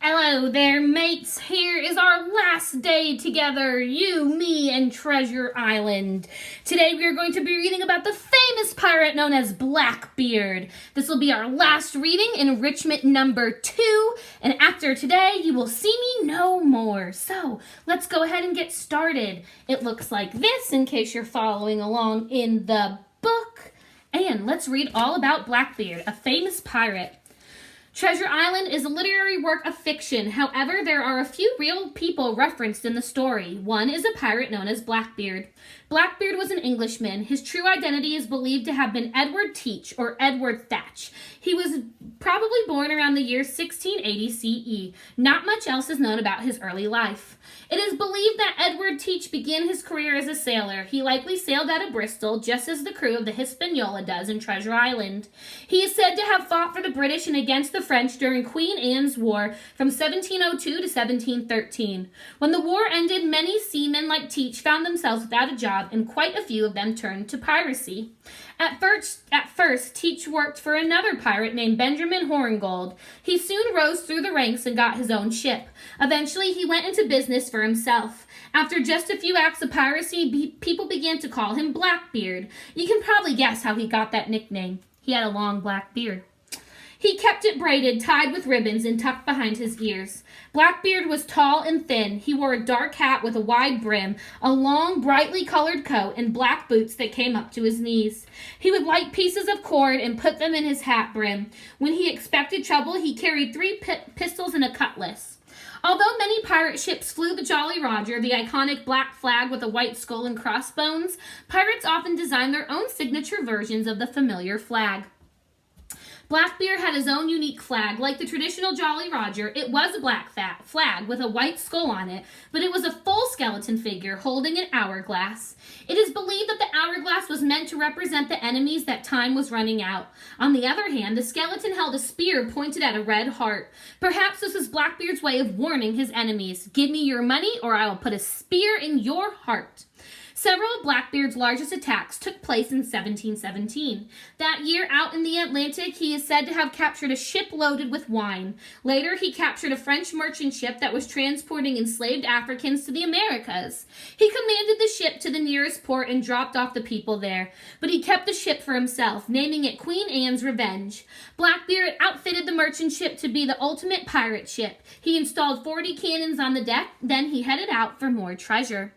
Hello there, mates. Here is our last day together, you, me, and Treasure Island. Today we are going to be reading about the famous pirate known as Blackbeard. This will be our last reading in Enrichment number 2, and after today you will see me no more. So let's go ahead and get started. It looks like this in case you're following along in the book. And let's read all about Blackbeard, a famous pirate. Treasure Island is a literary work of fiction. However, there are a few real people referenced in the story. One is a pirate known as Blackbeard. Blackbeard was an Englishman. His true identity is believed to have been Edward Teach or Edward Thatch. He was probably born around the year 1680 CE. Not much else is known about his early life. It is believed that Edward Teach began his career as a sailor. He likely sailed out of Bristol, just as the crew of the Hispaniola does in Treasure Island. He is said to have fought for the British and against the French during Queen Anne's War from 1702 to 1713. When the war ended, many seamen like Teach found themselves without a job, and quite a few of them turned to piracy. At first, Teach worked for another pirate named Benjamin Hornigold. He soon rose through the ranks and got his own ship. Eventually, he went into business for himself. After just a few acts of piracy, people began to call him Blackbeard. You can probably guess how he got that nickname. He had a long black beard. He kept it braided, tied with ribbons, and tucked behind his ears. Blackbeard was tall and thin. He wore a dark hat with a wide brim, a long, brightly colored coat, and black boots that came up to his knees. He would light pieces of cord and put them in his hat brim. When he expected trouble, he carried 3 pistols and a cutlass. Although many pirate ships flew the Jolly Roger, the iconic black flag with a white skull and crossbones, pirates often designed their own signature versions of the familiar flag. Blackbeard had his own unique flag. Like the traditional Jolly Roger, it was a black flag with a white skull on it, but it was a full skeleton figure holding an hourglass. It is believed that the hourglass was meant to represent the enemies that time was running out. On the other hand, the skeleton held a spear pointed at a red heart. Perhaps this was Blackbeard's way of warning his enemies. Give me your money or I will put a spear in your heart. Several of Blackbeard's largest attacks took place in 1717. That year, out in the Atlantic, he is said to have captured a ship loaded with wine. Later, he captured a French merchant ship that was transporting enslaved Africans to the Americas. He commanded the ship to the nearest port and dropped off the people there, but he kept the ship for himself, naming it Queen Anne's Revenge. Blackbeard outfitted the merchant ship to be the ultimate pirate ship. He installed 40 cannons on the deck, then he headed out for more treasure.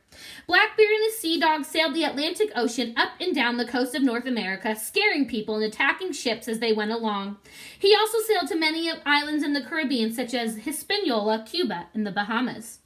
Blackbeard and his sea dogs sailed the Atlantic Ocean up and down the coast of North America, scaring people and attacking ships as they went along. He also sailed to many islands in the Caribbean, such as Hispaniola, Cuba, and the Bahamas.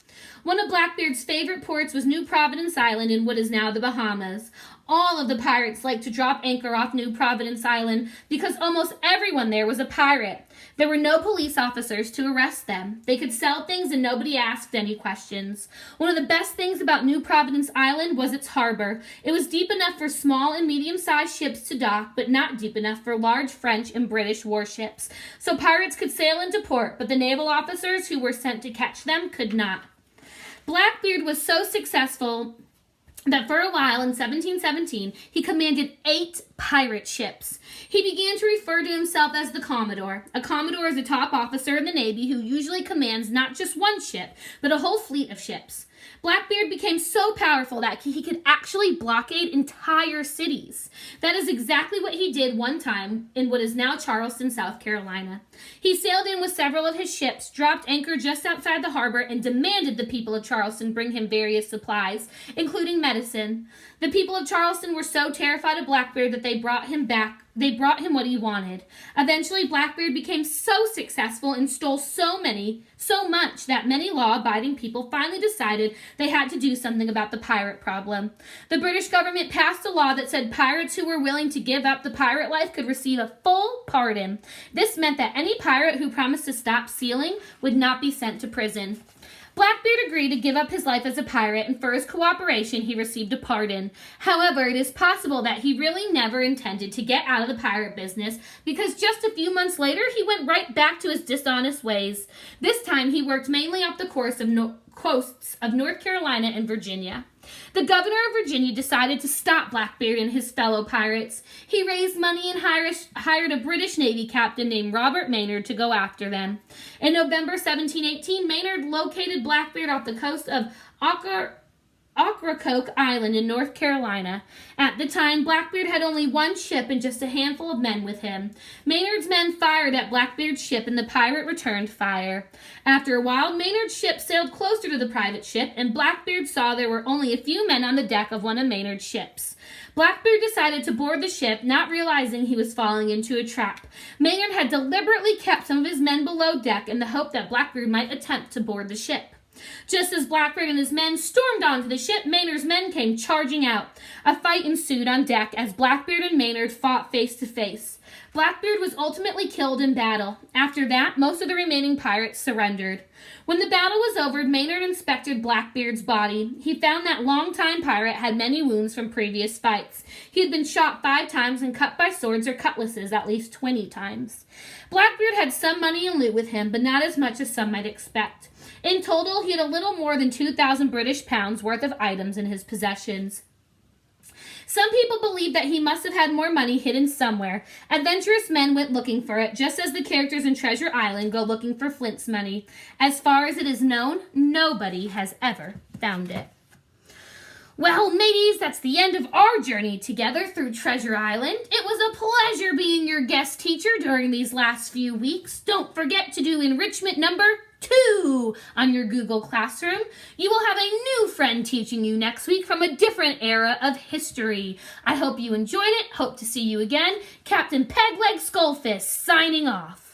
One of Blackbeard's favorite ports was New Providence Island in what is now the Bahamas. All of the pirates liked to drop anchor off New Providence Island because almost everyone there was a pirate. There were no police officers to arrest them. They could sell things and nobody asked any questions. One of the best things about New Providence Island was its harbor. It was deep enough for small and medium-sized ships to dock, but not deep enough for large French and British warships. So pirates could sail into port, but the naval officers who were sent to catch them could not. Blackbeard was so successful that for a while in 1717, he commanded 8 pirate ships. He began to refer to himself as the Commodore. A Commodore is a top officer in the Navy who usually commands not just one ship, but a whole fleet of ships. Blackbeard became so powerful that he could actually blockade entire cities. That is exactly what he did one time in what is now Charleston, South Carolina. He sailed in with several of his ships, dropped anchor just outside the harbor, and demanded the people of Charleston bring him various supplies, including medicine. The people of Charleston were so terrified of Blackbeard that they brought him what he wanted. Eventually, Blackbeard became so successful and stole so much that many law-abiding people finally decided they had to do something about the pirate problem. The British government passed a law that said pirates who were willing to give up the pirate life could receive a full pardon. This meant that any pirate who promised to stop sealing would not be sent to prison. Blackbeard agreed to give up his life as a pirate, and for his cooperation, he received a pardon. However, it is possible that he really never intended to get out of the pirate business because just a few months later, he went right back to his dishonest ways. This time, he worked mainly off the coasts of North Carolina and Virginia. The governor of Virginia decided to stop Blackbeard and his fellow pirates. He raised money and hired a British Navy captain named Robert Maynard to go after them. In November 1718, Maynard located Blackbeard off the coast of Ocracoke Island in North Carolina. At the time, Blackbeard had only one ship and just a handful of men with him. Maynard's men fired at Blackbeard's ship, and the pirate returned fire. After a while, Maynard's ship sailed closer to the private ship, and Blackbeard saw there were only a few men on the deck of one of Maynard's ships. Blackbeard decided to board the ship, not realizing he was falling into a trap. Maynard had deliberately kept some of his men below deck in the hope that Blackbeard might attempt to board the ship. Just as Blackbeard and his men stormed onto the ship, Maynard's men came charging out. A fight ensued on deck as Blackbeard and Maynard fought face to face. Blackbeard was ultimately killed in battle. After that, most of the remaining pirates surrendered. When the battle was over, Maynard inspected Blackbeard's body. He found that longtime pirate had many wounds from previous fights. He had been shot 5 times and cut by swords or cutlasses at least 20 times. Blackbeard had some money and loot with him, but not as much as some might expect. In total, he had a little more than 2,000 British pounds worth of items in his possessions. Some people believe that he must have had more money hidden somewhere. Adventurous men went looking for it, just as the characters in Treasure Island go looking for Flint's money. As far as it is known, nobody has ever found it. Well, mateys, that's the end of our journey together through Treasure Island. It was a pleasure being your guest teacher during these last few weeks. Don't forget to do enrichment number 2 on your Google Classroom. You will have a new friend teaching you next week from a different era of history. I hope you enjoyed it. Hope to see you again. Captain Pegleg Skullfist signing off.